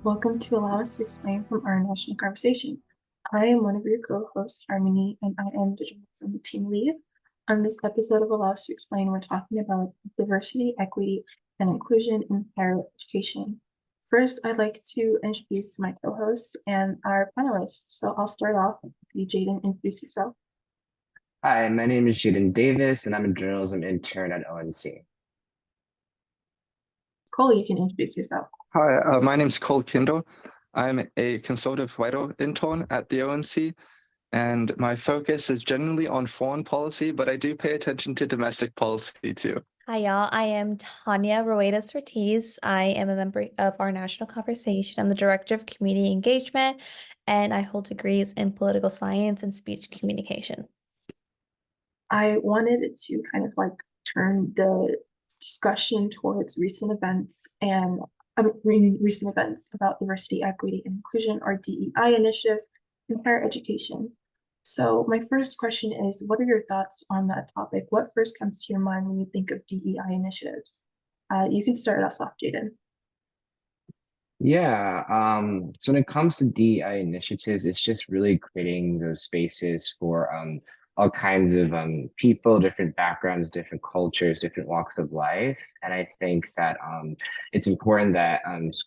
Welcome to Allow Us to Explain from our national conversation. I am one of your co-hosts, Harmony, and I am the journalism team lead. On this episode of Allow Us to Explain, we're talking about diversity, equity, and inclusion in higher education. First, I'd like to introduce my co-host and our panelists. So I'll start off with you, Jaden. Introduce yourself. Hi, my name is Jaden Davis, and I'm a journalism intern at ONC. Cole, you can introduce yourself. Hi, my name's Cole Kindle. I'm a consultative writer intern at the ONC, and my focus is generally on foreign policy, but I do pay attention to domestic policy too. Hi, y'all. I am Tanya Ruedas Ortiz. I am a member of our national conversation. I'm the director of community engagement, and I hold degrees in political science and speech communication. I wanted to kind of like turn the discussion towards recent events and recent events about diversity, equity, and inclusion, or DEI initiatives in higher education. So my first question is, what are your thoughts on that topic? What first comes to your mind when you think of DEI initiatives? You can start us off, Jaden. So when it comes to DEI initiatives, it's just really creating those spaces for all kinds of people, different backgrounds, different cultures, different walks of life. And I think that it's important that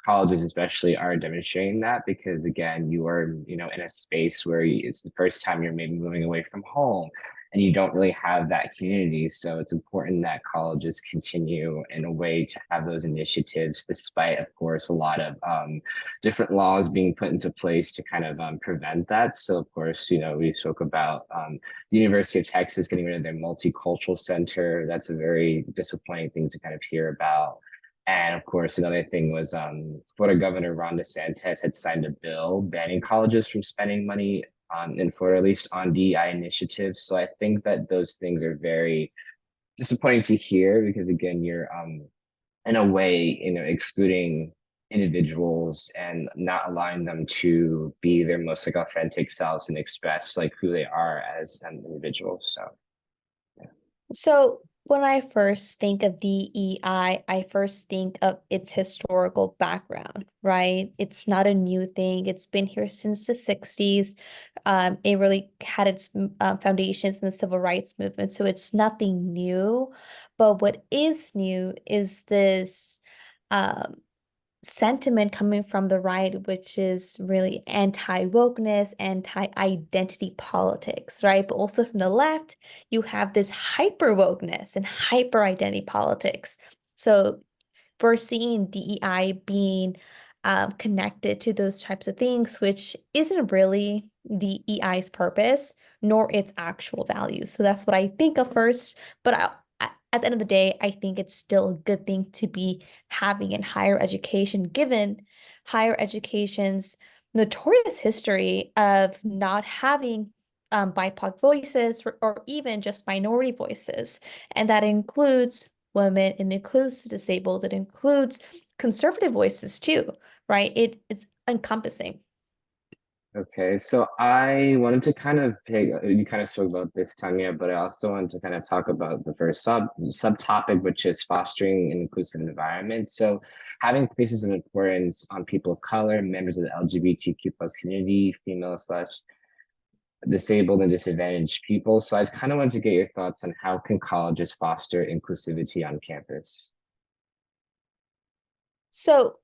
colleges especially are demonstrating that because again, you are, in a space where it's the first time you're maybe moving away from home and you don't really have that community. So it's important that colleges continue in a way to have those initiatives, despite, of course, a lot of different laws being put into place to kind of prevent that. So, of course, we spoke about the University of Texas getting rid of their multicultural center. That's a very disappointing thing to kind of hear about. And of course, another thing was Florida Governor Ron DeSantis had signed a bill banning colleges from spending money in Florida, at least on DEI initiatives. So I think that those things are very disappointing to hear because again, you're in a way, excluding individuals and not allowing them to be their most like authentic selves and express like who they are as an individual. So yeah. So when I first think of DEI, I first think of its historical background, right? It's not a new thing. It's been here since the 60s. It really had its foundations in the civil rights movement, so it's nothing new. But what is new is this um, sentiment coming from the right, which is really anti-wokeness, anti-identity politics, right? But also from the left, you have this hyper-wokeness and hyper-identity politics. So we're seeing DEI being connected to those types of things, which isn't really DEI's purpose, nor its actual value. So that's what I think of first. But at the end of the day, I think it's still a good thing to be having in higher education, given higher education's notorious history of not having BIPOC voices or even just minority voices. And that includes women, it includes the disabled, it includes conservative voices too, right? It's encompassing. Okay, so I wanted to kind of pick, you kind of spoke about this, Tanya, but I also wanted to kind of talk about the first subtopic, which is fostering an inclusive environment. So having places of importance on people of color, members of the LGBTQ plus community, female slash disabled and disadvantaged people. So I kind of wanted to get your thoughts on how can colleges foster inclusivity on campus? So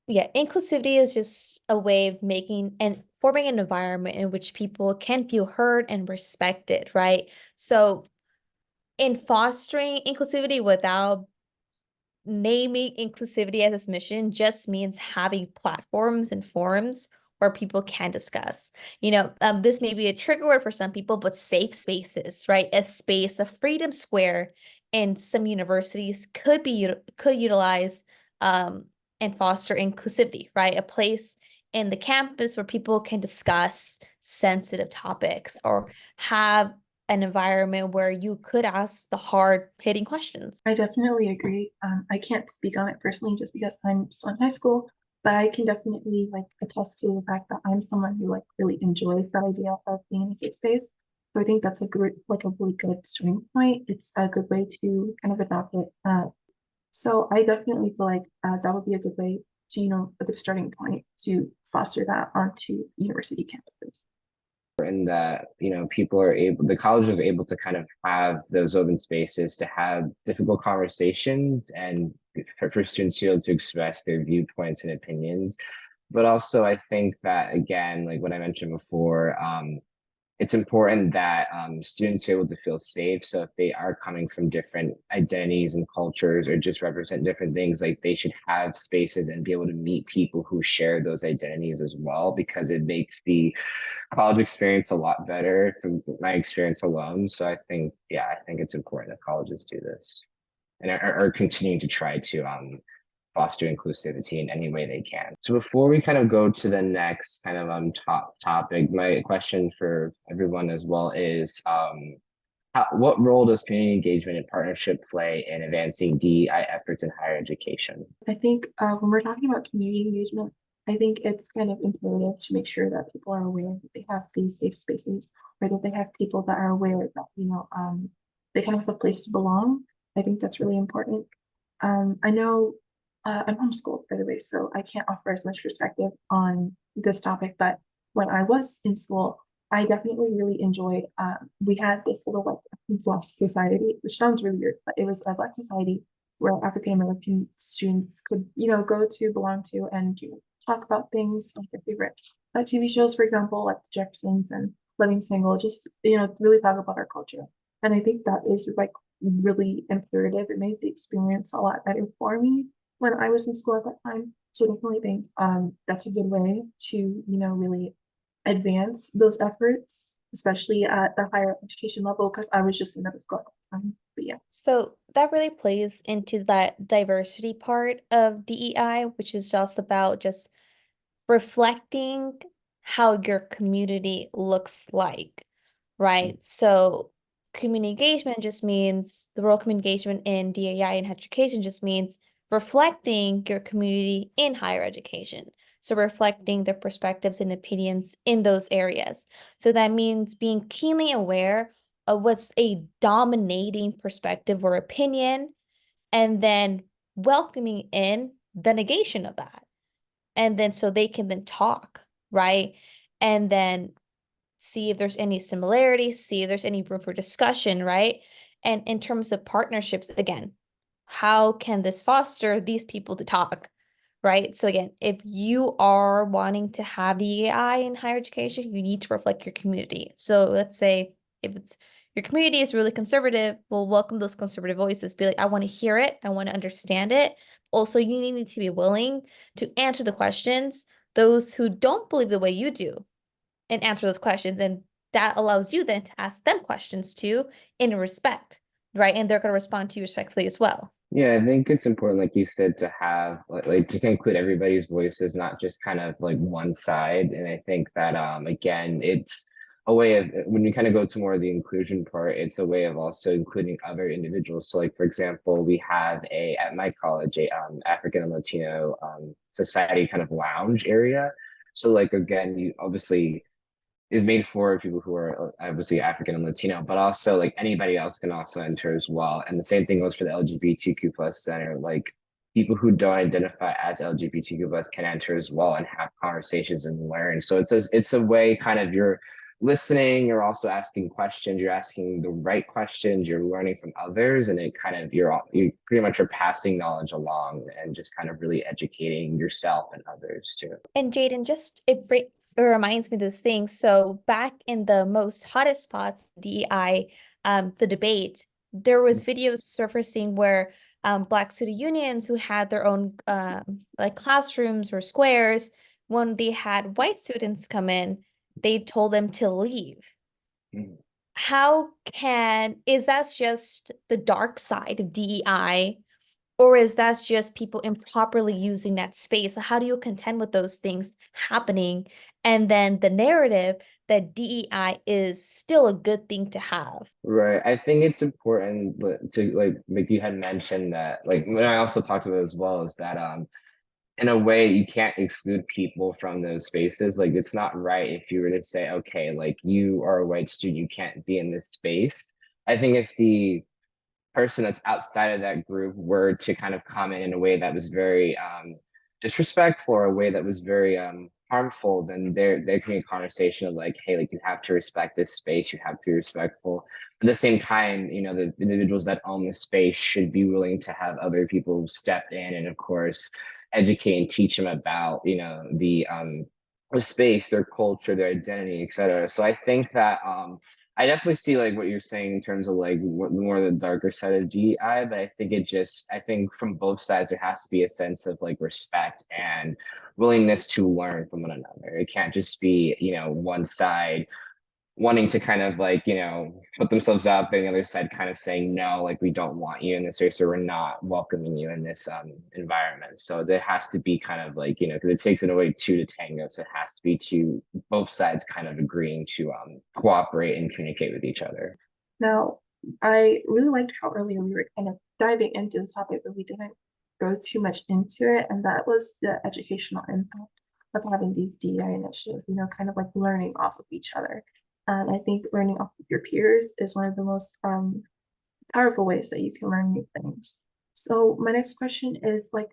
yeah, inclusivity is just a way of making and forming an environment in which people can feel heard and respected, right? So in fostering inclusivity without naming inclusivity as its mission just means having platforms and forums where people can discuss. This may be a trigger word for some people, but safe spaces, right? A space, a freedom square in some universities could utilize and foster inclusivity, right? A place in the campus where people can discuss sensitive topics or have an environment where you could ask the hard-hitting questions. I definitely agree. I can't speak on it personally just because I'm still in high school, but I can definitely like attest to the fact that I'm someone who like really enjoys that idea of being in a safe space. So I think that's a good, like a really good starting point. It's a good way to kind of adopt it. So I definitely feel like that would be a good way a good starting point to foster that onto university campuses. And that, people are able, the colleges are able to kind of have those open spaces to have difficult conversations and for students to be able to express their viewpoints and opinions. But also, I think that, again, like what I mentioned before, it's important that students are able to feel safe. So if they are coming from different identities and cultures or just represent different things, like they should have spaces and be able to meet people who share those identities as well, because it makes the college experience a lot better from my experience alone. So I think, yeah, I think it's important that colleges do this and are continuing to try to foster inclusivity in any way they can. So before we kind of go to the next kind of top topic, my question for everyone as well is what role does community engagement and partnership play in advancing DEI efforts in higher education? I think when we're talking about community engagement, I think it's kind of imperative to make sure that people are aware that they have these safe spaces, or that they have people that are aware that, they kind of have a place to belong. I think that's really important. I know I'm homeschooled, by the way, so I can't offer as much perspective on this topic, but when I was in school, I definitely really enjoyed, we had this little like Black society, which sounds really weird, but it was a Black society where African American students could, go to, belong to, and talk about things like their favorite TV shows, for example, like the Jeffersons and Living Single, just really talk about our culture. And I think that is like really imperative. It made the experience a lot better for me when I was in school at that time. So I definitely think that's a good way to, really advance those efforts, especially at the higher education level, because I was just in middle school at the time. But yeah. So that really plays into that diversity part of DEI, which is just about just reflecting how your community looks like, right? So community engagement just means the role of community engagement in DEI and education just means reflecting your community in higher education. So reflecting their perspectives and opinions in those areas. So that means being keenly aware of what's a dominating perspective or opinion, and then welcoming in the negation of that. And then so they can then talk, right? And then see if there's any similarities, see if there's any room for discussion, right? And in terms of partnerships, again, how can this foster these people to talk, right? So again, if you are wanting to have the AI in higher education, you need to reflect your community. So let's say if it's your community is really conservative, well, welcome those conservative voices. Be like, I want to hear it, I want to understand it. Also, you need to be willing to answer the questions, those who don't believe the way you do, and answer those questions. And that allows you then to ask them questions too, in respect, right? And they're going to respond to you respectfully as well. Yeah, I think it's important, like you said, to have like to include everybody's voices, not just kind of like one side. And I think that again, it's a way of when we kind of go to more of the inclusion part, it's a way of also including other individuals. So like for example, we have at my college a African and Latino society kind of lounge area. So like again, you obviously is made for people who are obviously African and Latino, but also like anybody else can also enter as well. And the same thing goes for the LGBTQ plus center. Like people who don't identify as LGBTQ plus can enter as well and have conversations and learn. So it's a way kind of you're listening, you're also asking questions, you're asking the right questions, you're learning from others, and it kind of you pretty much are passing knowledge along and just kind of really educating yourself and others too. And Jaden, just it reminds me of those things. So back in the most hottest spots, DEI, the debate, there was videos surfacing where Black student unions who had their own like classrooms or squares, when they had white students come in, they told them to leave. Mhm. Is that just the dark side of DEI? Or is that just people improperly using that space? How do you contend with those things happening? And then the narrative that DEI is still a good thing to have. Right. I think it's important to like you had mentioned that like when I also talked about as well is that in a way you can't exclude people from those spaces. Like it's not right if you were to say, okay, like you are a white student, you can't be in this space. I think if the person that's outside of that group were to kind of comment in a way that was very disrespectful or a way that was very harmful, then there can be a conversation of like, hey, like you have to respect this space, you have to be respectful. At the same time, you know, the individuals that own the space should be willing to have other people step in and of course educate and teach them about, you know, the space, their culture, their identity, etc. So I think that I definitely see like what you're saying in terms of like what more the darker side of DEI, but I think from both sides there has to be a sense of like respect and willingness to learn from one another. It can't just be, you know, one side wanting to kind of like, you know, put themselves up and the other side kind of saying no, like we don't want you in this space or we're not welcoming you in this environment. So there has to be kind of like, you know, because it takes in a way two to tango. So it has to be two both sides kind of agreeing to cooperate and communicate with each other. Now, I really liked how earlier we were kind of diving into the topic, but we didn't go too much into it, and that was the educational impact of having these DEI initiatives, you know, kind of like learning off of each other. And I think learning off of your peers is one of the most powerful ways that you can learn new things. So my next question is like,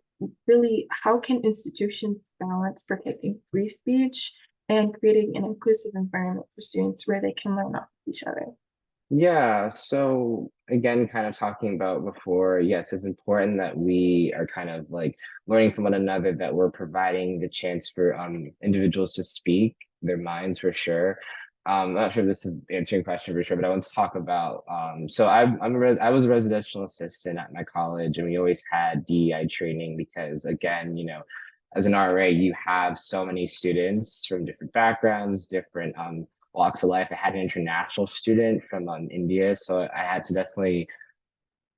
really, how can institutions balance protecting free speech and creating an inclusive environment for students where they can learn off of each other? Yeah, so again, kind of talking about before, yes, it's important that we are kind of like learning from one another, that we're providing the chance for individuals to speak their minds for sure. I'm not sure if this is answering your question for sure, but I want to talk about so I was a residential assistant at my college and we always had DEI training because again, you know, as an RA, you have so many students from different backgrounds, different walks of life. I had an international student from India, so I had to definitely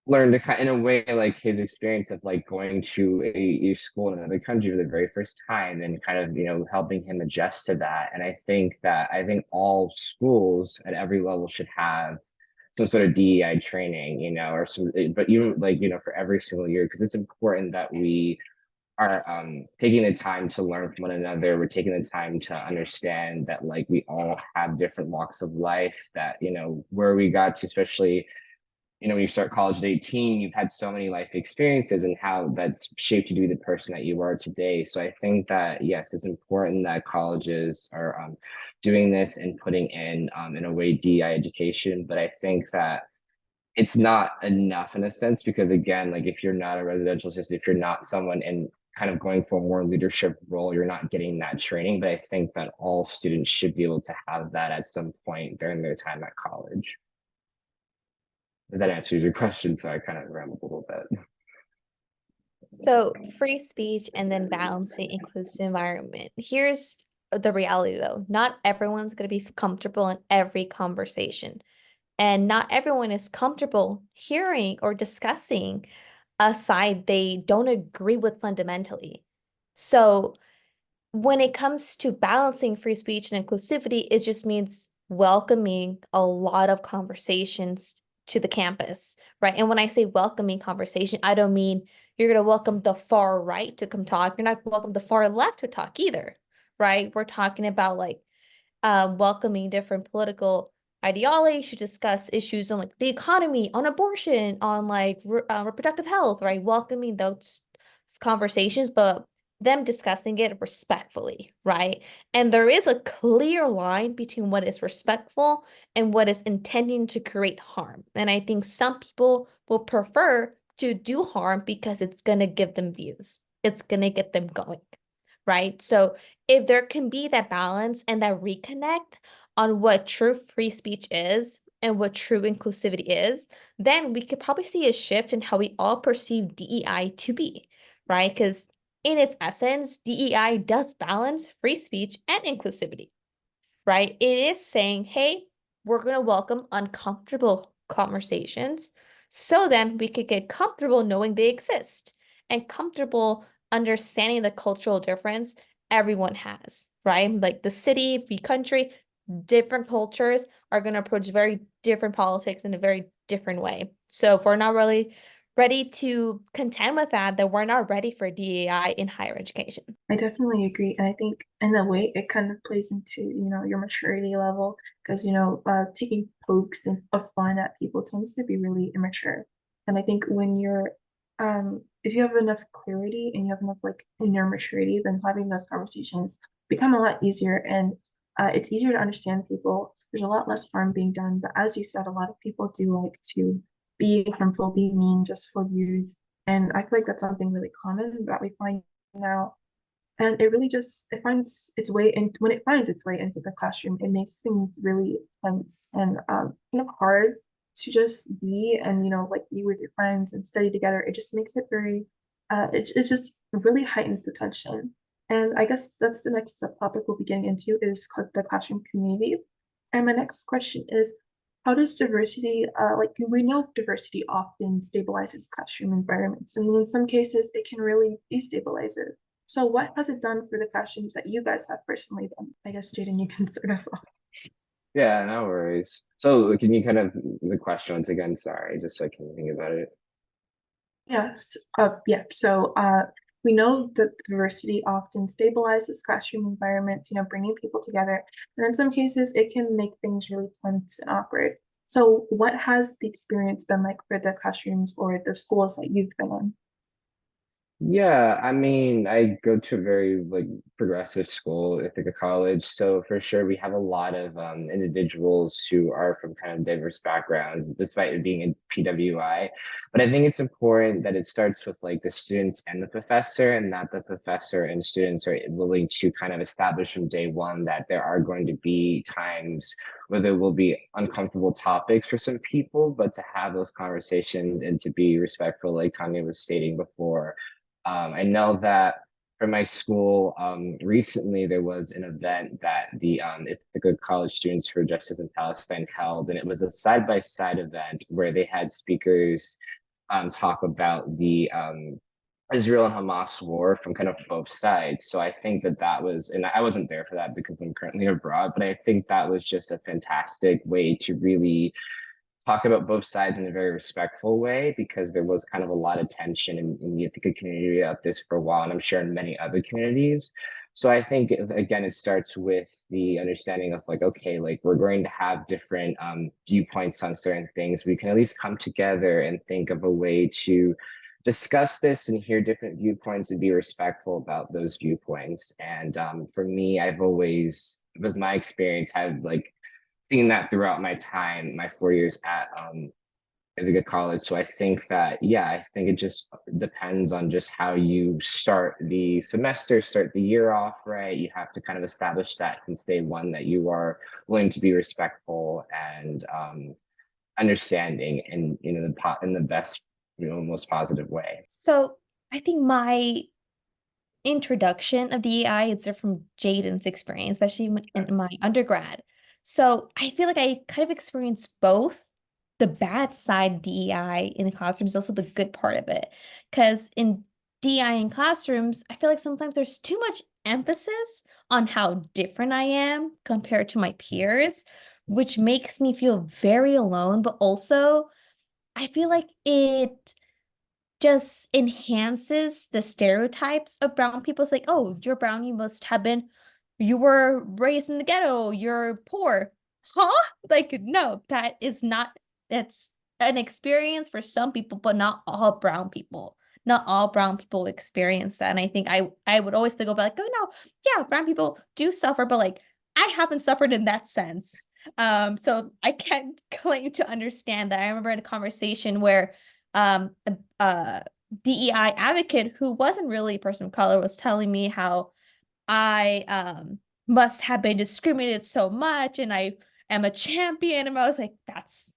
learn to kind in a way like his experience of like going to a school in another country for the very first time and kind of, you know, helping him adjust to that. And I think all schools at every level should have some sort of DEI training, you know, or some, but even like, you know, for every single year, because it's important that we are taking the time to learn from one another. We're taking the time to understand that like we all have different walks of life, that, you know, where we got to, especially, you know, when you start college at 18, you've had so many life experiences and how that's shaped you to be the person that you are today. So I think that yes, it's important that colleges are doing this and putting in a way DI education. But I think that it's not enough in a sense because again, like if you're not a residential assistant, if you're not someone in kind of going for a more leadership role, you're not getting that training. But I think that all students should be able to have that at some point during their time at college. If that answers your question, so I kind of rambled a little bit. So free speech and then balancing inclusive environment. Here's the reality though. Not everyone's going to be comfortable in every conversation. And not everyone is comfortable hearing or discussing a side they don't agree with fundamentally. So when it comes to balancing free speech and inclusivity, it just means welcoming a lot of conversations to the campus, right? And when I say welcoming conversation, I don't mean you're going to welcome the far right to come talk. You're not welcome the far left to talk either, right? We're talking about like welcoming different political ideologies to discuss issues on like the economy, on abortion, on like reproductive health, right? Welcoming those conversations, but them discussing it respectfully, right? And there is a clear line between what is respectful and what is intending to create harm. And I think some people will prefer to do harm because it's going to give them views. It's going to get them going, right? So if there can be that balance and that reconnect on what true free speech is and what true inclusivity is, then we could probably see a shift in how we all perceive DEI to be, right? Because in its essence, DEI does balance free speech and inclusivity, right? It is saying, hey, we're going to welcome uncomfortable conversations so then we could get comfortable knowing they exist and comfortable understanding the cultural difference everyone has, right? Like the city, the country, different cultures are going to approach very different politics in a very different way. So if we're not really ready to contend with that, then we're not ready for DEI in higher education. I definitely agree. And I think in a way it kind of plays into, you know, your maturity level because, you know, taking pokes and of fun at people tends to be really immature. And I think when you're if you have enough clarity and you have enough like inner maturity, then having those conversations become a lot easier, and it's easier to understand people. There's a lot less harm being done, but as you said, a lot of people do like to be harmful, be mean just for views, and I feel like that's something really common that we find now. And it really just it finds its way in when it finds its way into the classroom, it makes things really tense and kind of hard to just be and like be with your friends and study together. It just makes it very it's just really heightens the tension. And I guess that's the next topic we'll be getting into is the classroom community. And my next question is, how does diversity, like we know diversity often stabilizes classroom environments, and in some cases it can really destabilize it. So what has it done for the classrooms that you guys have personally done? I guess Jaden, you can start us off. Yeah, no worries. So can you kind of the question once again? Sorry, just so I can think about it. Yes. Yeah. So we know that diversity often stabilizes classroom environments, bringing people together. And in some cases, it can make things really tense and awkward. So what has the experience been like for the classrooms or the schools that you've been in? Yeah, I mean, I go to a very like progressive school, Ithaca College. So for sure, we have a lot of individuals who are from kind of diverse backgrounds, despite it being in PWI. But I think it's important that it starts with like the students and the professor, and that the professor and students are willing to kind of establish from day one that there are going to be times where there will be uncomfortable topics for some people, but to have those conversations and to be respectful, like Tanya was stating before. I know that for my school, recently there was an event that the Ithaca College Students for Justice in Palestine held, and it was a side-by-side event where they had speakers talk about the Israel and Hamas war from kind of both sides. So I think that that was, and I wasn't there for that because I'm currently abroad, but I think that was just a fantastic way to really talk about both sides in a very respectful way, because there was kind of a lot of tension in the Ithaca community about this for a while, and I'm sure in many other communities. So I think again, it starts with the understanding of like, okay, like we're going to have different viewpoints on certain things. We can at least come together and think of a way to discuss this and hear different viewpoints and be respectful about those viewpoints. And for me, I've always, with my experience, had like seen that throughout my time, my 4 years at Ithaca College. So I think that, yeah, I think it just depends on just how you start the semester, start the year off, right? You have to kind of establish that since day one that you are willing to be respectful and understanding, and in the best, most positive way. So I think my introduction of DEI is from Jaden's experience, especially in my undergrad. So I feel like I kind of experienced both the bad side of DEI in the classrooms, also the good part of it. Because in DEI in classrooms, I feel like sometimes there's too much emphasis on how different I am compared to my peers, which makes me feel very alone, but also I feel like it just enhances the stereotypes of brown people. It's like, oh, you're brown, you were raised in the ghetto, you're poor. Huh? Like, no, that's an experience for some people, but not all brown people. Not all brown people experience that. And I think I would always go back, like, oh no, yeah, brown people do suffer, but like I haven't suffered in that sense. So I can't claim to understand that. I remember in a conversation where a DEI advocate who wasn't really a person of color was telling me how I must have been discriminated so much and I am a champion. And I was like, that's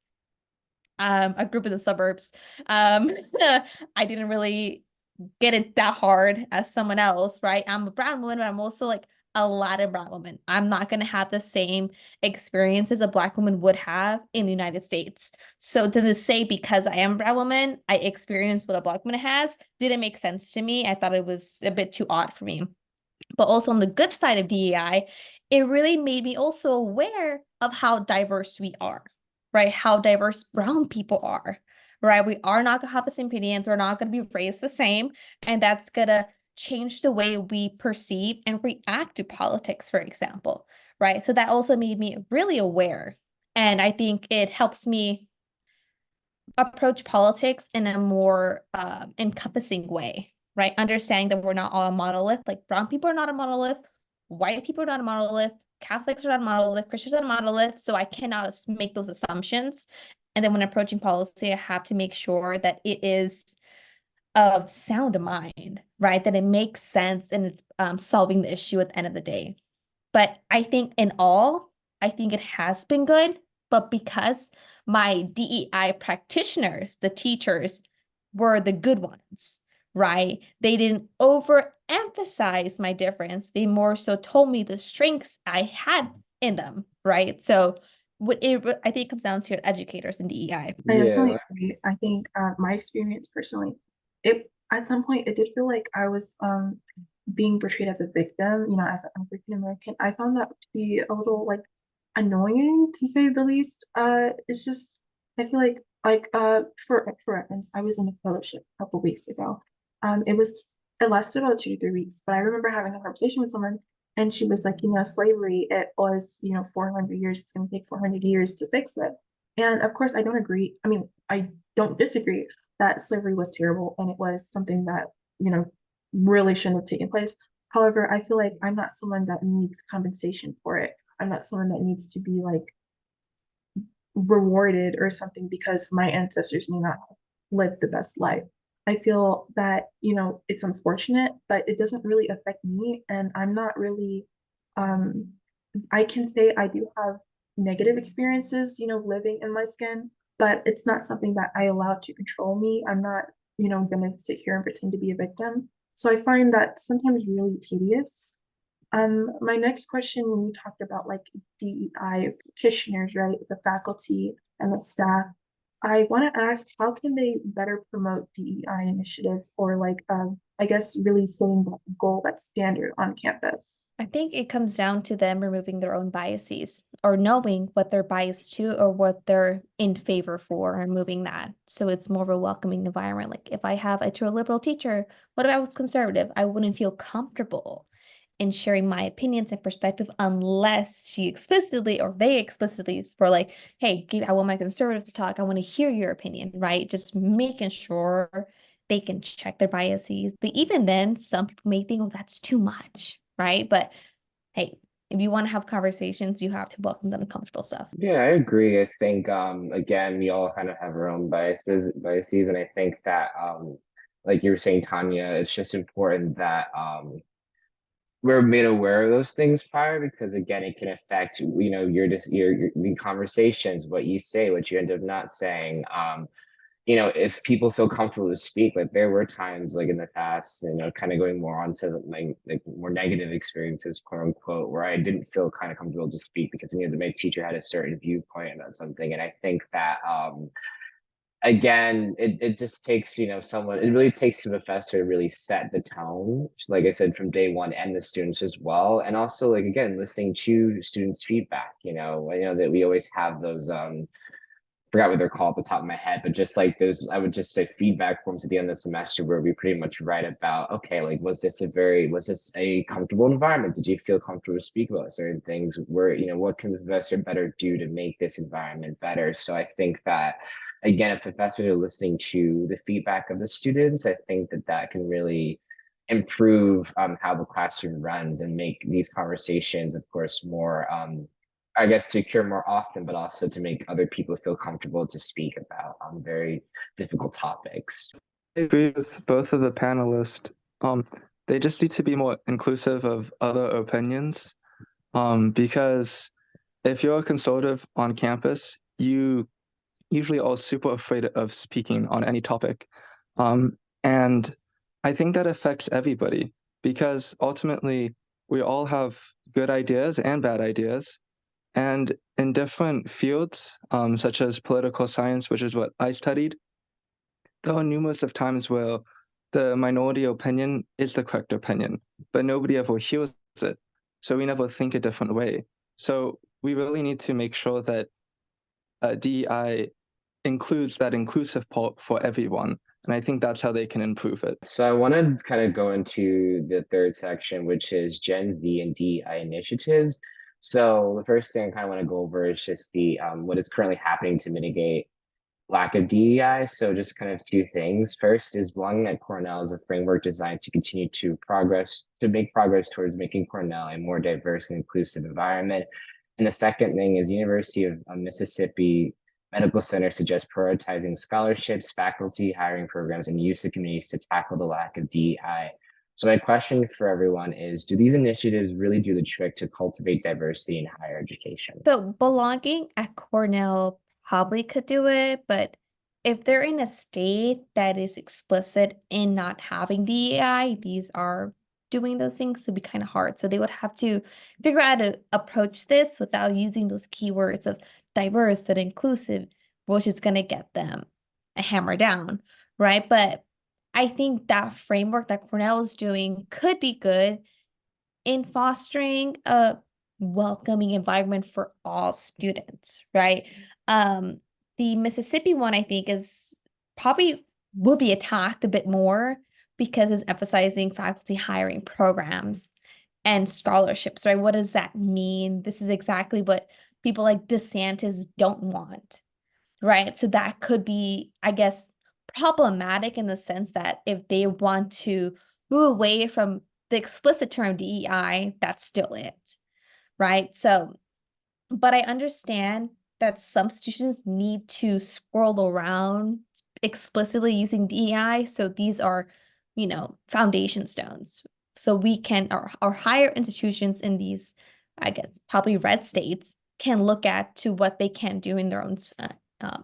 I grew up in the suburbs. I didn't really get it that hard as someone else, right? I'm a brown woman, but I'm also like a Latin brown woman. I'm not going to have the same experiences a black woman would have in the United States. So to say because I am a brown woman, I experienced what a black woman has didn't make sense to me. I thought it was a bit too odd for me. But also on the good side of DEI, it really made me also aware of how diverse we are, right? How diverse brown people are, right? We are not gonna have the same opinions. We're not gonna be raised the same. And that's gonna change the way we perceive and react to politics, for example, right? So that also made me really aware. And I think it helps me approach politics in a more encompassing way, right? Understanding that we're not all a monolith. Like brown people are not a monolith, white people are not a monolith, Catholics are not a monolith, Christians are not a monolith. So I cannot make those assumptions. And then when approaching policy, I have to make sure that it is of sound mind, right? That it makes sense and it's solving the issue at the end of the day. But I think in all, I think it has been good. But because my DEI practitioners, the teachers, were the good ones, right? They didn't overemphasize my difference. They more so told me the strengths I had in them, right? So I think it comes down to educators in DEI. I Yeah, definitely agree. I think my experience personally, it at some point it did feel like I was being portrayed as a victim, you know, as an African American. I found that to be a little like annoying to say the least. It's just I feel like for reference, I was in a fellowship a couple weeks ago. It lasted about 2 to 3 weeks, but I remember having a conversation with someone and she was like, you know, slavery, it was, you know, 400 years, it's gonna take 400 years to fix it. And of course, I don't agree. I mean, I don't disagree that slavery was terrible and it was something that, you know, really shouldn't have taken place. However, I feel like I'm not someone that needs compensation for it. I'm not someone that needs to be like rewarded or something because my ancestors may not have lived the best life. I feel that, you know, it's unfortunate, but it doesn't really affect me. And I'm not really, um, I can say I do have negative experiences, you know, living in my skin, but it's not something that I allow to control me. I'm not, you know, gonna sit here and pretend to be a victim. So I find that sometimes really tedious. My next question, when you talked about like DEI practitioners, right, the faculty and the staff, I want to ask, how can they better promote DEI initiatives or like, I guess really setting that goal, that standard on campus? I think it comes down to them removing their own biases or knowing what they're biased to or what they're in favor for and moving that. So it's more of a welcoming environment. Like if I have a true liberal teacher, what if I was conservative? I wouldn't feel comfortable in sharing my opinions and perspective unless she explicitly or they explicitly were like, hey, I want my conservatives to talk. I want to hear your opinion, right? Just making sure they can check their biases. But even then, some people may think, oh, that's too much, right? But hey, if you want to have conversations, you have to welcome the uncomfortable stuff. yeah, I agree. I think again, we all kind of have our own biases, and I think that like you were saying, Tanya, it's just important that we're made aware of those things prior because again, it can affect, you know, your conversations, what you say, what you end up not saying. You know, if people feel comfortable to speak, like there were times like in the past, you know, kind of going more onto like more negative experiences, quote unquote, where I didn't feel kind of comfortable to speak because, you know, my teacher had a certain viewpoint about something. And I think that again, it just takes, you know, someone, it really takes the professor to really set the tone, like I said, from day one, and the students as well. And also like again, listening to students' feedback, you know, I know that we always have those forgot what they're called at the top of my head, but just like those, I would just say feedback forms at the end of the semester where we pretty much write about, okay, like, was this a comfortable environment? Did you feel comfortable to speak about certain things? Where, you know, what can the professor better do to make this environment better? So I think that, again, if professors are listening to the feedback of the students, I think that that can really improve how the classroom runs and make these conversations, of course, more I guess secure more often, but also to make other people feel comfortable to speak about very difficult topics. I agree with both of the panelists. They just need to be more inclusive of other opinions. Because if you're a conservative on campus, you usually are super afraid of speaking on any topic. And I think that affects everybody because ultimately we all have good ideas and bad ideas. And in different fields, such as political science, which is what I studied, there are numerous of times where the minority opinion is the correct opinion, but nobody ever hears it. So we never think a different way. So we really need to make sure that DEI includes that inclusive part for everyone. And I think that's how they can improve it. So I want to kind of go into the third section, which is Gen Z and DEI initiatives. So the first thing I kind of want to go over is just the what is currently happening to mitigate lack of DEI. So just kind of two things. First is belonging at Cornell is a framework designed to continue to make progress towards making Cornell a more diverse and inclusive environment. And the second thing is University of Mississippi Medical Center suggests prioritizing scholarships, faculty hiring programs, and use of communities to tackle the lack of DEI. So my question for everyone is, do these initiatives really do the trick to cultivate diversity in higher education? So belonging at Cornell probably could do it, but if they're in a state that is explicit in not having DEI, these are doing those things, it'd be kind of hard. So they would have to figure out how to approach this without using those keywords of diverse and inclusive, which is going to get them a hammer down, right? But I think that framework that Cornell is doing could be good in fostering a welcoming environment for all students, right? The Mississippi one, I think, is probably will be attacked a bit more because it's emphasizing faculty hiring programs and scholarships, right? What does that mean? This is exactly what people like DeSantis don't want, right? So that could be, I guess, problematic in the sense that if they want to move away from the explicit term DEI, that's still it, right? So, but I understand that some institutions need to scroll around explicitly using DEI. So these are, foundation stones. So we can, our higher institutions in these, I guess, probably red states can look at to what they can do in their own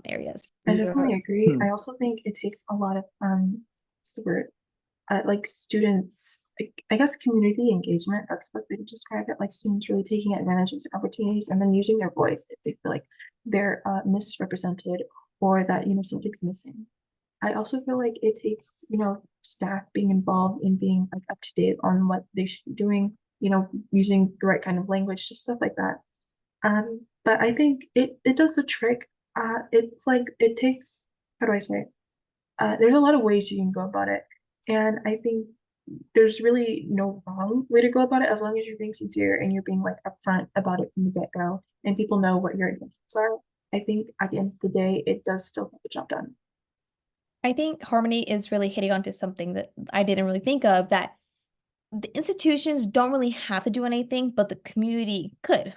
areas. I definitely agree. Hmm. I also think it takes a lot of what's the word? Like students, like, I guess community engagement, that's what they describe it, like students really taking advantage of these opportunities and then using their voice if they feel like they're misrepresented or that, something's missing. I also feel like it takes, staff being involved in being like up to date on what they should be doing, using the right kind of language, just stuff like that. But I think it does the trick. It's like it takes, how do I say? There's a lot of ways you can go about it. And I think there's really no wrong way to go about it as long as you're being sincere and you're being like upfront about it from the get-go and people know what your intentions are. I think at the end of the day, it does still get the job done. I think Harmony is really hitting onto something that I didn't really think of, that the institutions don't really have to do anything, but the community could,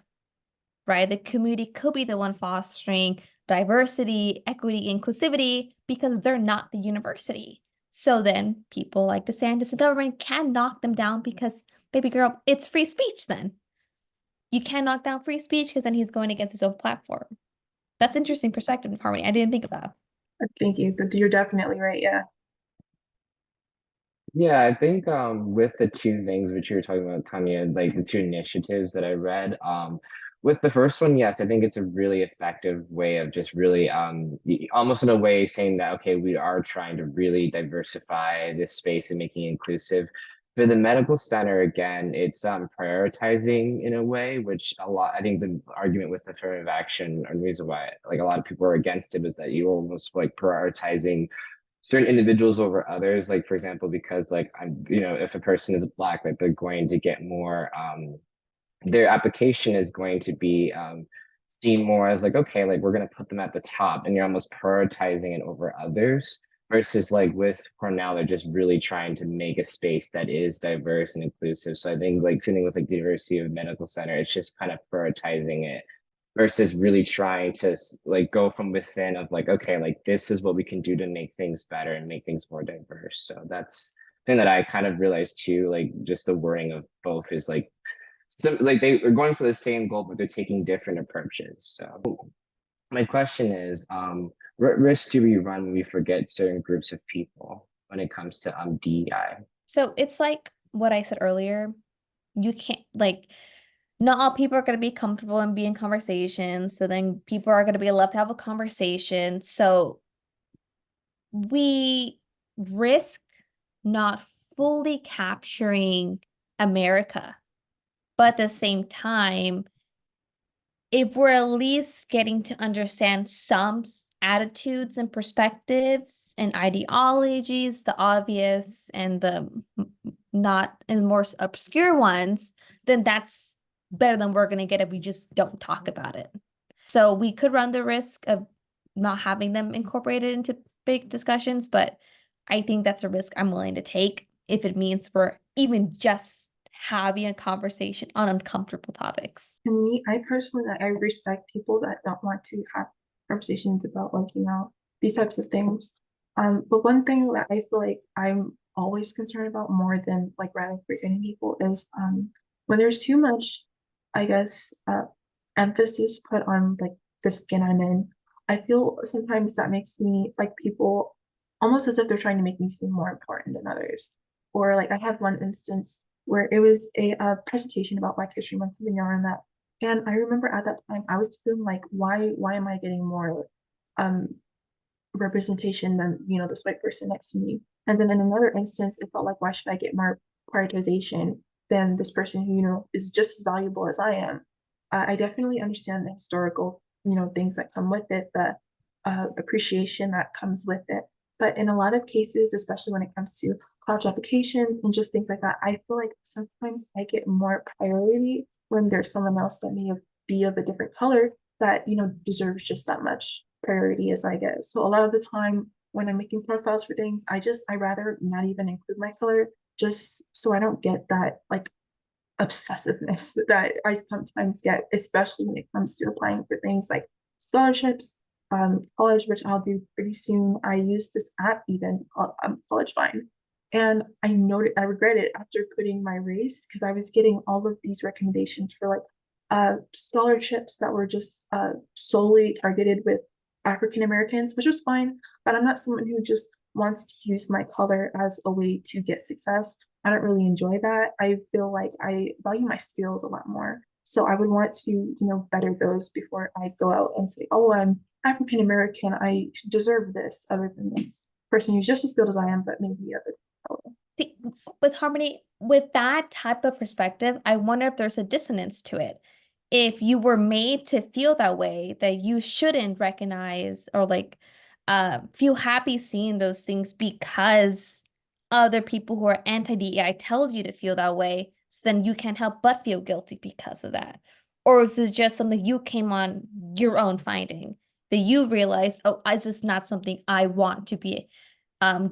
right? The community could be the one fostering diversity, equity, inclusivity because they're not the university. So then people like DeSantis, the government can knock them down because, baby girl, it's free speech then. You can knock down free speech because then he's going against his own platform. That's interesting perspective, Harmony. I didn't think of that. Thank you, but you're definitely right. Yeah. Yeah, I think with the two things which you were talking about, Tanya, like the two initiatives that I read, with the first one, yes, I think it's a really effective way of just really almost in a way saying that, okay, we are trying to really diversify this space and making it inclusive. For the medical center, again, it's prioritizing in a way, which I think the argument with affirmative action and the reason why like a lot of people are against it is that you almost like prioritizing certain individuals over others. Like for example, because like if a person is black, like they're going to get more their application is going to be seen more as like, okay, like we're going to put them at the top and you're almost prioritizing it over others versus like with Cornell, they're just really trying to make a space that is diverse and inclusive. So I think like sitting with like the University of Medical Center, it's just kind of prioritizing it versus really trying to like go from within of like, okay, like this is what we can do to make things better and make things more diverse. So that's thing that I kind of realized too, like just the wording of both is like, so like they are going for the same goal, but they're taking different approaches. So my question is, what risks do we run when we forget certain groups of people when it comes to DEI? So it's like what I said earlier. You can't, like, not all people are going to be comfortable and be in conversations. So then people are going to be allowed to have a conversation. So we risk not fully capturing America. But at the same time, if we're at least getting to understand some attitudes and perspectives and ideologies, the obvious and the not and more obscure ones, then that's better than we're going to get if we just don't talk about it. So we could run the risk of not having them incorporated into big discussions, but I think that's a risk I'm willing to take if it means we're even just having a conversation on uncomfortable topics. And me, I personally, I respect people that don't want to have conversations about like, these types of things. But one thing that I feel like I'm always concerned about more than like radically people is when there's too much, I guess, emphasis put on like the skin I'm in. I feel sometimes that makes me like people almost as if they're trying to make me seem more important than others. Or like I had one instance where it was a presentation about Black History Month, something around that. And I remember at that time I was feeling like, why am I getting more um representation than this white person next to me? And then in another instance, it felt like, why should I get more prioritization than this person who is just as valuable as I am? I definitely understand the historical things that come with it, the appreciation that comes with it. But in a lot of cases, especially when it comes to college application and just things like that, I feel like sometimes I get more priority when there's someone else that may be of a different color that deserves just that much priority as I get. So a lot of the time when I'm making profiles for things, I rather not even include my color just so I don't get that like obsessiveness that I sometimes get, especially when it comes to applying for things like scholarships, college, which I'll do pretty soon. I use this app even called College Vine. And I regret it after putting my race because I was getting all of these recommendations for like scholarships that were just solely targeted with African Americans, which was fine, but I'm not someone who just wants to use my color as a way to get success. I don't really enjoy that. I feel like I value my skills a lot more. So I would want to, better those before I go out and say, oh, I'm African American. I deserve this other than this person who's just as skilled as I am, but maybe of a color. See, with Harmony, with that type of perspective, I wonder if there's a dissonance to it. If you were made to feel that way, that you shouldn't recognize or like feel happy seeing those things because other people who are anti-DEI tells you to feel that way, so then you can't help but feel guilty because of that. Or is this just something you came on your own finding that you realized, oh, is this not something I want to be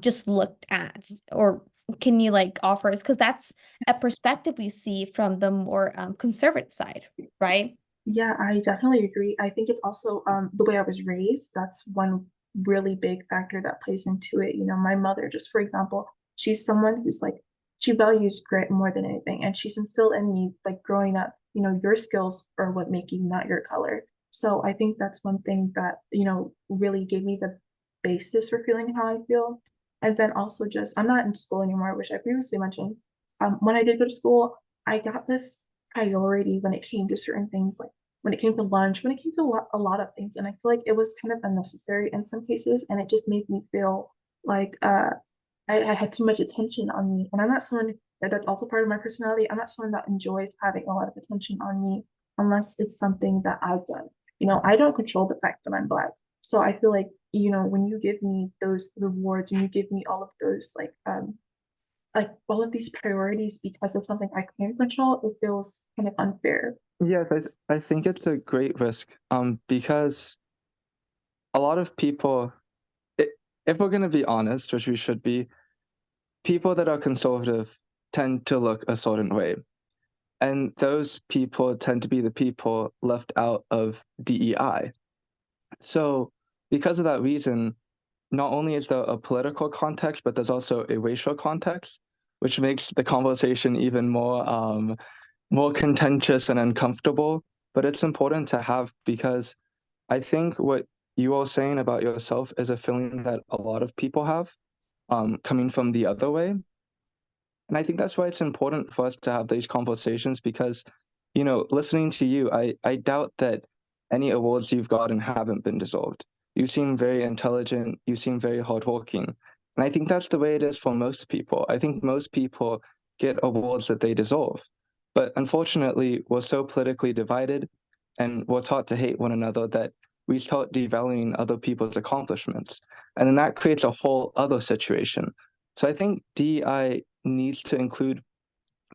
just looked at? Or can you like offer us, because that's a perspective we see from the more conservative side, right? Yeah, I definitely agree. I think it's also the way I was raised. That's one really big factor that plays into it. My mother, just for example, she's someone who's like, she values grit more than anything. And she's instilled in me, like growing up, your skills are what make you, not your color. So I think that's one thing that, really gave me the basis for feeling how I feel. And then also just, I'm not in school anymore, which I previously mentioned. When I did go to school, I got this priority when it came to certain things, like when it came to lunch, when it came to a lot of things. And I feel like it was kind of unnecessary in some cases. And it just made me feel like I had too much attention on me. And I'm not someone that's also part of my personality. I'm not someone that enjoys having a lot of attention on me unless it's something that I've done. I don't control the fact that I'm Black. So I feel like, when you give me those rewards, when you give me all of those like all of these priorities because of something I can't control, it feels kind of unfair. Yes, I think it's a great risk because a lot of people, if we're going to be honest, which we should be, people that are conservative tend to look a certain way. And those people tend to be the people left out of DEI. So because of that reason, not only is there a political context, but there's also a racial context, which makes the conversation even more contentious and uncomfortable. But it's important to have because I think what you are saying about yourself is a feeling that a lot of people have coming from the other way. And I think that's why it's important for us to have these conversations because, listening to you, I doubt that any awards you've gotten haven't been deserved. You seem very intelligent. You seem very hardworking. And I think that's the way it is for most people. I think most people get awards that they deserve. But unfortunately, we're so politically divided and we're taught to hate one another that we start devaluing other people's accomplishments. And then that creates a whole other situation. So I think DEI needs to include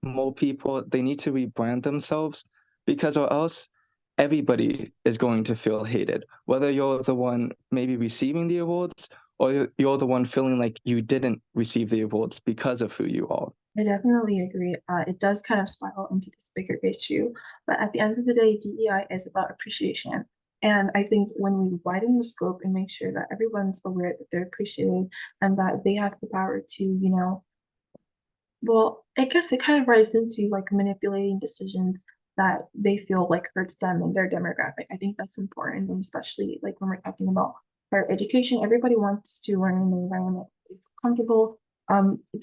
more people. They need to rebrand themselves because or else everybody is going to feel hated, whether you're the one maybe receiving the awards or you're the one feeling like you didn't receive the awards because of who you are. I definitely agree. It does kind of spiral into this bigger issue, but at the end of the day, DEI is about appreciation. And I think when we widen the scope and make sure that everyone's aware that they're appreciated and that they have the power to, well, I guess it kind of rises into like manipulating decisions that they feel like hurts them and their demographic. I think that's important, and especially like when we're talking about higher education, everybody wants to learn in an environment they feel comfortable.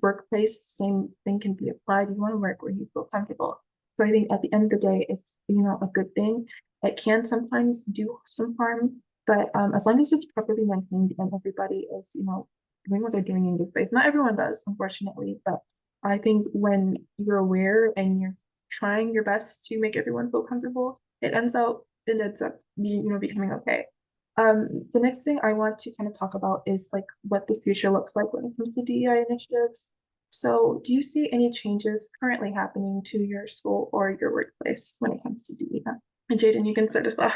Workplace, same thing can be applied. You want to work where you feel comfortable. So I think at the end of the day, it's a good thing. It can sometimes do some harm, but as long as it's properly maintained and everybody is doing what they're doing in good faith. Not everyone does, unfortunately, but I think when you're aware and you're trying your best to make everyone feel comfortable, it ends up becoming okay. The next thing I want to kind of talk about is like what the future looks like when it comes to DEI initiatives. So do you see any changes currently happening to your school or your workplace when it comes to DEI? And Jaden, you can start us off.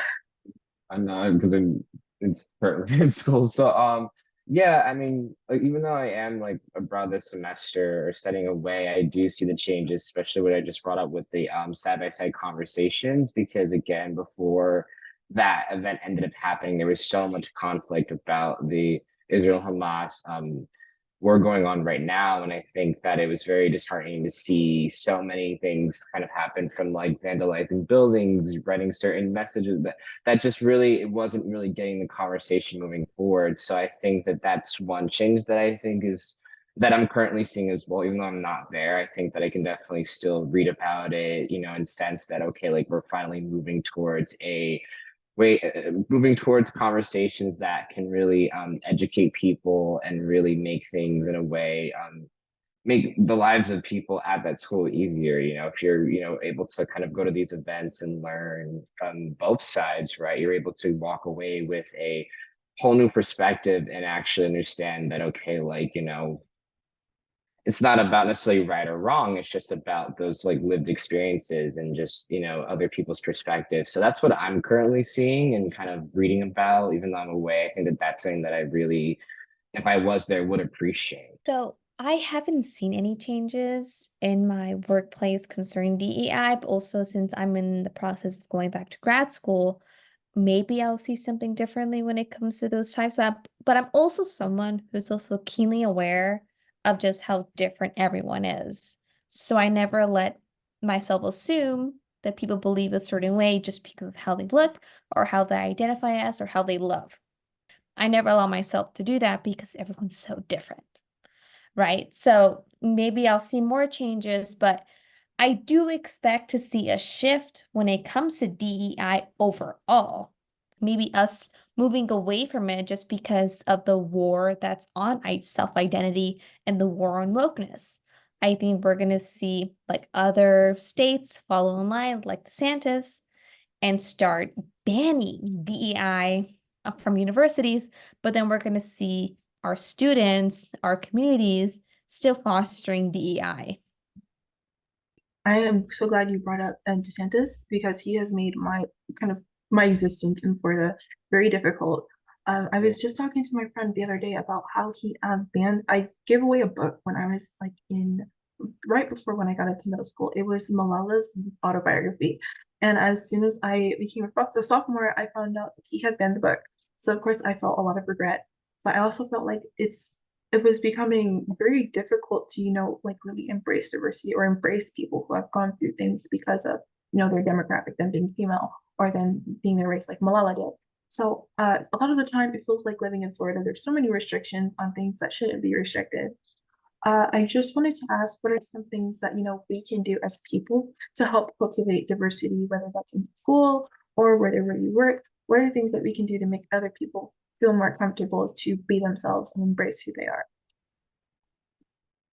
I'm not because it's currently in school. So yeah, I mean, like, even though I am like abroad this semester or studying away, I do see the changes, especially what I just brought up with the side by side conversations, because again, before that event ended up happening, there was so much conflict about the Israel Hamas war going on right now. And I think that it was very disheartening to see so many things kind of happen, from like vandalizing buildings, writing certain messages that just really, it wasn't really getting the conversation moving forward. So I think that that's one change that I think is that I'm currently seeing as well. Even though I'm not there, I think that I can definitely still read about it, and sense that, okay, like we're finally moving towards moving towards conversations that can really educate people and really make things in a way, make the lives of people at that school easier. If you're able to kind of go to these events and learn from both sides, right, you're able to walk away with a whole new perspective and actually understand that, okay, like, it's not about necessarily right or wrong. It's just about those like lived experiences and just, other people's perspectives. So that's what I'm currently seeing and kind of reading about, even though I'm away. I think that that's something that I really, if I was there, would appreciate. So I haven't seen any changes in my workplace concerning DEI, but also since I'm in the process of going back to grad school, maybe I'll see something differently when it comes to those types. But I'm also someone who's also keenly aware of just how different everyone is. So I never let myself assume that people believe a certain way just because of how they look or how they identify as or how they love. I never allow myself to do that because everyone's so different, right? So maybe I'll see more changes, but I do expect to see a shift when it comes to DEI overall. Maybe us moving away from it just because of the war that's on self-identity and the war on wokeness. I think we're going to see like other states follow in line, like DeSantis, and start banning DEI from universities, but then we're going to see our students, our communities still fostering DEI. I am so glad you brought up DeSantis because he has made my existence in Florida very difficult. I was just talking to my friend the other day about how he banned. I gave away a book when I was like right before when I got into middle school. It was Malala's autobiography, and as soon as I became a sophomore, I found out he had banned the book. So of course I felt a lot of regret, but I also felt like it was becoming very difficult to, like really embrace diversity or embrace people who have gone through things because of, their demographic, them being female or them being their race, like Malala did. So a lot of the time, it feels like living in Florida, there's so many restrictions on things that shouldn't be restricted. I just wanted to ask, what are some things that, we can do as people to help cultivate diversity, whether that's in school or wherever you work? What are things that we can do to make other people feel more comfortable to be themselves and embrace who they are?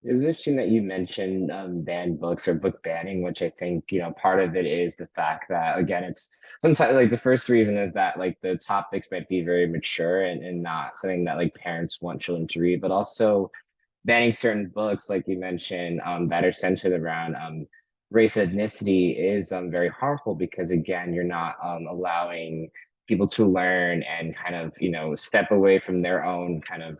It was interesting that you mentioned banned books or book banning, which I think, part of it is the fact that, again, it's sometimes like the first reason is that like the topics might be very mature and not something that like parents want children to read, but also banning certain books, like you mentioned, that are centered around race and ethnicity is very harmful because again, you're not allowing people to learn and kind of, step away from their own kind of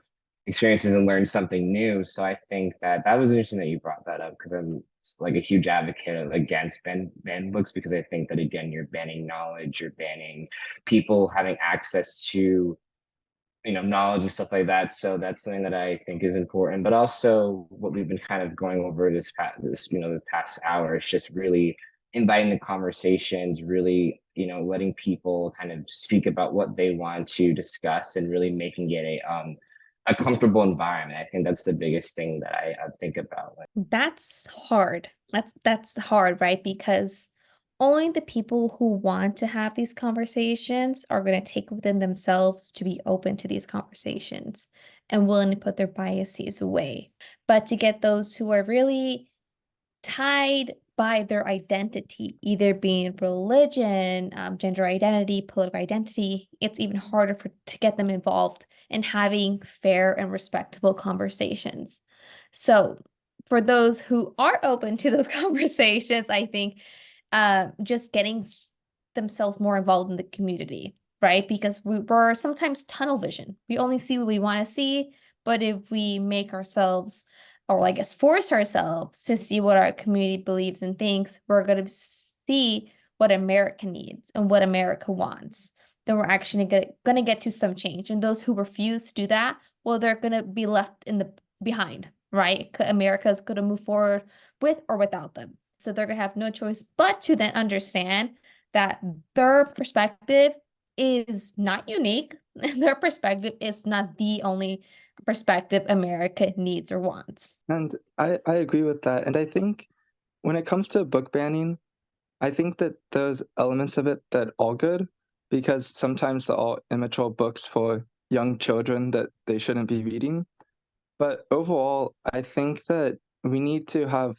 experiences and learn something new. So I think that that was interesting that you brought that up because I'm like a huge advocate against ban books because I think that again, you're banning knowledge, you're banning people having access to knowledge and stuff like that. So that's something that I think is important. But also what we've been kind of going over the past hour is just really inviting the conversations, really, letting people kind of speak about what they want to discuss and really making it a comfortable environment. I think that's the biggest thing that I think about. That's hard. That's hard, right? Because only the people who want to have these conversations are going to take within themselves to be open to these conversations and willing to put their biases away. But to get those who are really tied by their identity, either being religion, gender identity, political identity, it's even harder to get them involved in having fair and respectable conversations. So for those who are open to those conversations, I think just getting themselves more involved in the community, right? Because we're sometimes tunnel vision. We only see what we want to see, but if we make ourselves, or I guess force ourselves to see what our community believes and thinks, we're going to see what America needs and what America wants. Then we're actually going to get to some change. And those who refuse to do that, well, they're going to be left in the behind, right? America is going to move forward with or without them. So they're going to have no choice but to then understand that their perspective is not unique. Their perspective is not the only perspective America needs or wants. And I agree with that. And I think when it comes to book banning, I think that there's elements of it that are good because sometimes there are immature books for young children that they shouldn't be reading. But overall, I think that we need to have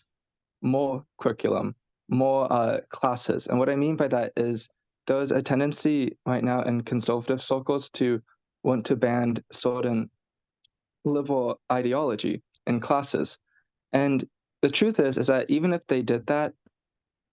more curriculum, more classes. And what I mean by that is there's a tendency right now in conservative circles to want to ban certain liberal ideology in classes. And the truth is that even if they did that,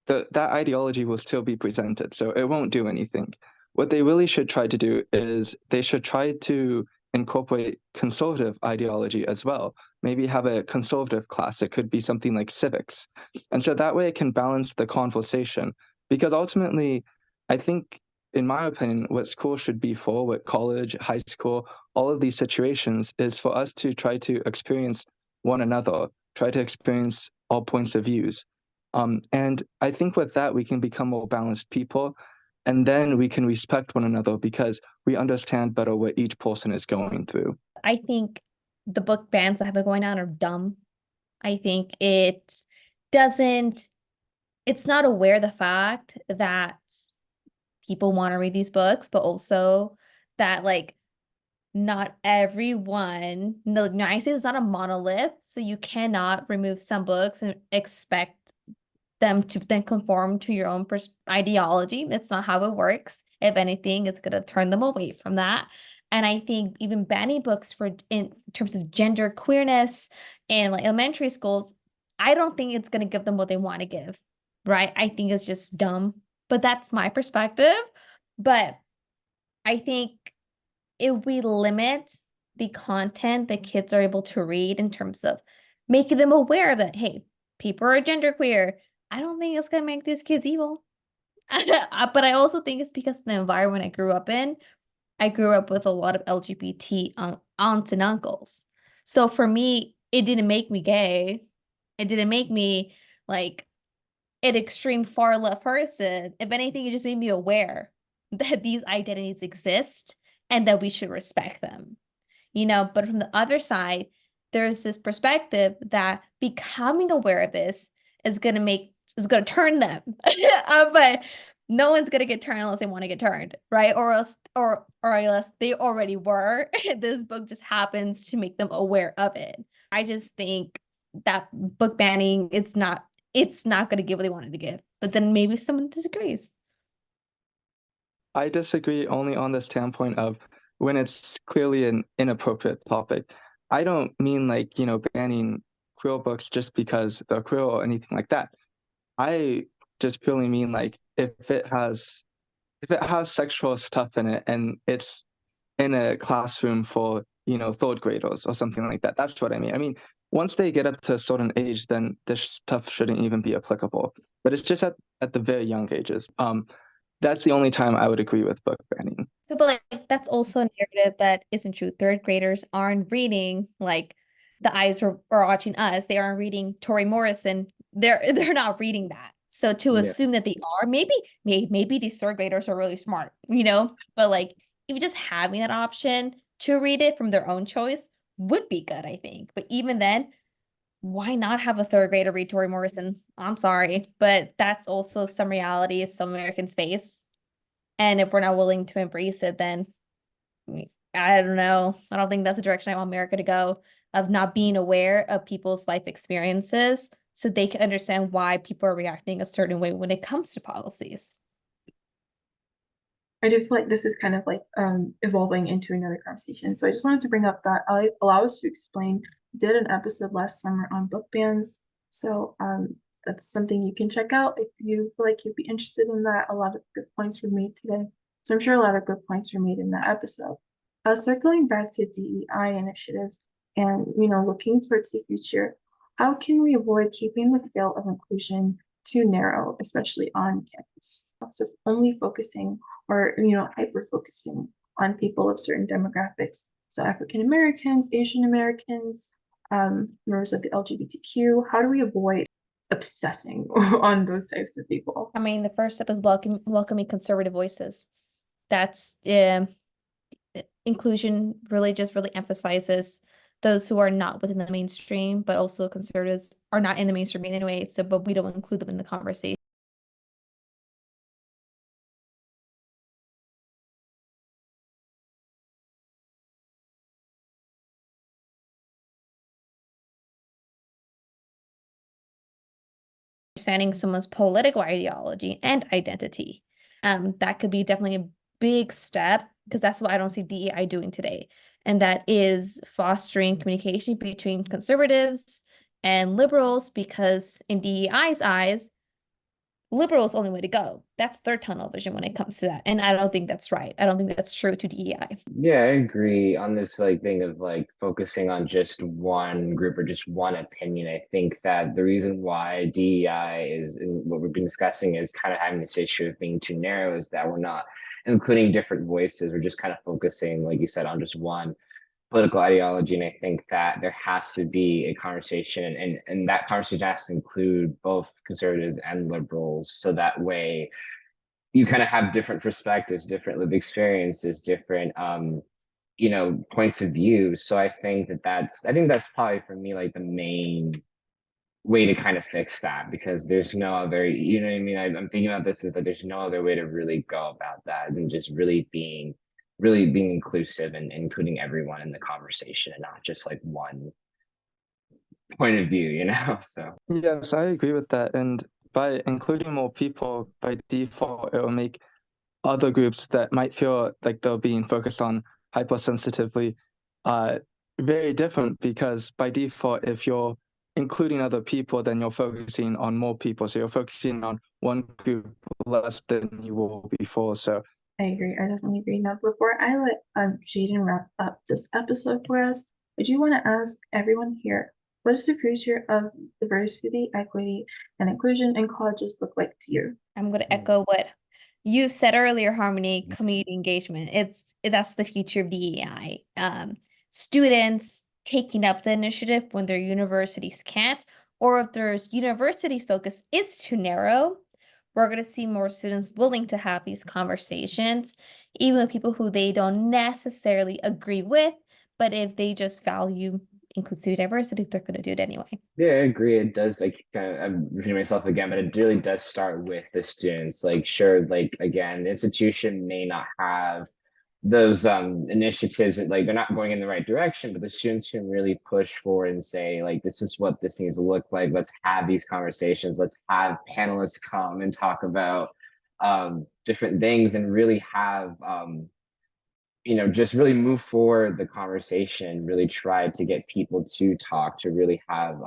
that ideology will still be presented. So it won't do anything. What they really should try to do is they should try to incorporate conservative ideology as well. Maybe have a conservative class. It could be something like civics. And so that way it can balance the conversation. Because ultimately, I think, in my opinion, what school should be for, what college, high school, all of these situations is for us to try to experience one another, try to experience all points of views. And I think with that, we can become more balanced people. And then we can respect one another because we understand better what each person is going through. I think the book bans that have been going on are dumb. I think it's not aware of the fact that people want to read these books, but also that like not everyone, the United States is not a monolith, so you cannot remove some books and expect them to then conform to your own ideology. That's not how it works. If anything, it's going to turn them away from that. And I think even banning books for in terms of gender queerness and like elementary schools, I don't think it's going to give them what they want to give, right? I think it's just dumb. But that's my perspective. But I think if we limit the content that kids are able to read in terms of making them aware that, hey, people are genderqueer, I don't think it's going to make these kids evil. But I also think it's because of the environment I grew up in. I grew up with a lot of LGBT aunts and uncles. So for me, it didn't make me gay. It didn't make me like an extreme far left person. If anything, it just made me aware that these identities exist and that we should respect them. But from the other side, there's this perspective that becoming aware of this is going to turn them. But no one's going to get turned unless they want to get turned, right? Or unless they already were. This book just happens to make them aware of it. I just think that book banning, it's not going to give what they wanted to give. But then maybe someone disagrees. I disagree only on the standpoint of when it's clearly an inappropriate topic. I don't mean like, banning queer books just because they're queer or anything like that. I just purely mean like if it has sexual stuff in it and it's in a classroom for, third graders or something like that. That's what I mean. I mean, once they get up to a certain age, then this stuff shouldn't even be applicable. But it's just at the very young ages. That's the only time I would agree with book banning. So, but like that's also a narrative that isn't true. Third graders aren't reading like the eyes are watching us. They aren't reading Tori Morrison. They're not reading that. So to Yeah. assume that they are, maybe these third graders are really smart, But like even just having that option to read it from their own choice would be good, I think. But even then, why not have a third grader read Tori Morrison? I'm sorry, but that's also some reality, some Americans face. And if we're not willing to embrace it, then I don't know. I don't think that's the direction I want America to go, of not being aware of people's life experiences so they can understand why people are reacting a certain way when it comes to policies. I do feel like this is kind of like evolving into another conversation. So I just wanted to bring up that I allow us to explain. We did an episode last summer on book bans. So that's something you can check out if you feel like you'd be interested in that. A lot of good points were made today. So I'm sure a lot of good points were made in that episode. Circling back to DEI initiatives and looking towards the future, how can we avoid keeping the scale of inclusion too narrow, especially on campus? So only focusing or hyper focusing on people of certain demographics, so African Americans, Asian Americans, members of the LGBTQ. How do we avoid obsessing on those types of people? I mean, the first step is welcoming conservative voices. That's inclusion really just really emphasizes those who are not within the mainstream, but also conservatives are not in the mainstream anyway. So, but we don't include them in the conversation. Understanding someone's political ideology and identity. That could be definitely a big step because that's what I don't see DEI doing today. And that is fostering communication between conservatives and liberals, because in DEI's eyes, liberal is the only way to go. That's their tunnel vision when it comes to that. And I don't think that's right. I don't think that's true to DEI. Yeah, I agree on this like thing of like focusing on just one group or just one opinion. I think that the reason why DEI is and what we've been discussing is kind of having this issue of being too narrow is that we're not including different voices. We're just kind of focusing, like you said, on just one political ideology. And I think that there has to be a conversation and that conversation has to include both conservatives and liberals. So that way you kind of have different perspectives, different lived experiences, different points of view. So I think that's probably for me like the main way to kind of fix that, because there's no other, you know what I mean? I'm thinking about this as like there's no other way to really go about that than just really being inclusive and including everyone in the conversation and not just like one point of view, So Yes, I agree with that. And by including more people, by default, it will make other groups that might feel like they're being focused on hypersensitively uh, very different, because by default, if you're including other people, then you're focusing on more people. So you're focusing on one group less than you were before. So I agree. I definitely agree. Now, before I let Jaden wrap up this episode for us, I do want to ask everyone here, what's the future of diversity, equity, and inclusion in colleges look like to you? I'm going to echo what you said earlier, Harmony. Community engagement. That's the future of DEI. Students taking up the initiative when their universities can't, or if their universities' focus is too narrow, we're going to see more students willing to have these conversations, even with people who they don't necessarily agree with, but if they just value inclusivity, diversity, they're going to do it anyway. yeah, I agree. It does like kind of, I'm repeating myself again, but it really does start with the students. Like, sure, like again, the institution may not have those initiatives that like they're not going in the right direction, but the students can really push forward and say, like, this is what this needs to look like. Let's have these conversations. Let's have panelists come and talk about different things and really have just really move forward the conversation, really try to get people to talk, to really have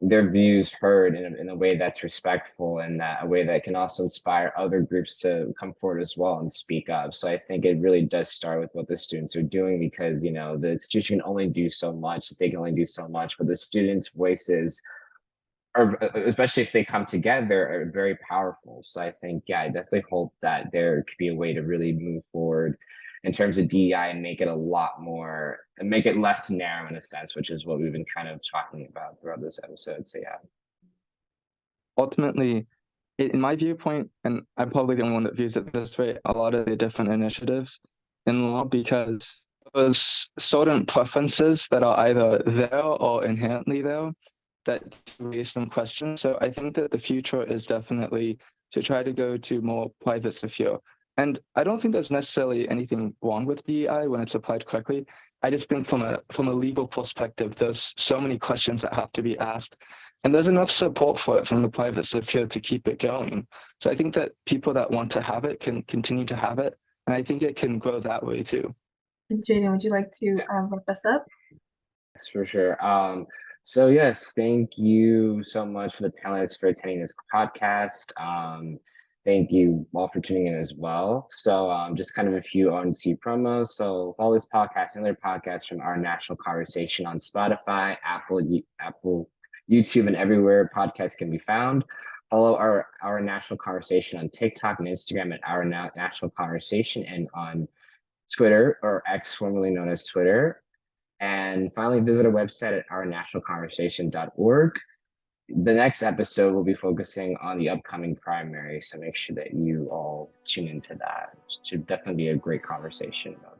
their views heard in a way that's respectful, and that a way that can also inspire other groups to come forward as well and speak up. So I think it really does start with what the students are doing, because you know the institution can only do so much, they can only do so much, but the students' voices are, especially if they come together, are very powerful. So I think, yeah, I definitely hope that there could be a way to really move forward in terms of DEI and make it a lot more, and make it less narrow in a sense, which is what we've been kind of talking about throughout this episode. So yeah. Ultimately, in my viewpoint, and I'm probably the only one that views it this way, a lot of the different initiatives in law, because those certain preferences that are either there or inherently there that raise some questions. So I think that the future is definitely to try to go to more private sphere. And I don't think there's necessarily anything wrong with DEI when it's applied correctly. I just think from a legal perspective, there's so many questions that have to be asked, and there's enough support for it from the private sphere to keep it going. So I think that people that want to have it can continue to have it, and I think it can grow that way too. Jaden, would you like to wrap us up? Yes, for sure. So yes, thank you so much for the panelists for attending this podcast. Thank you all for tuning in as well. So just kind of a few ONC promos. So follow this podcast and other podcasts from Our National Conversation on Spotify, Apple, YouTube, and everywhere podcasts can be found. Follow our National Conversation on TikTok and Instagram at Our National Conversation, and on Twitter, or X, formerly known as Twitter. And finally, visit our website at ournationalconversation.org. The next episode will be focusing on the upcoming primary, so make sure that you all tune into that. It should definitely be a great conversation about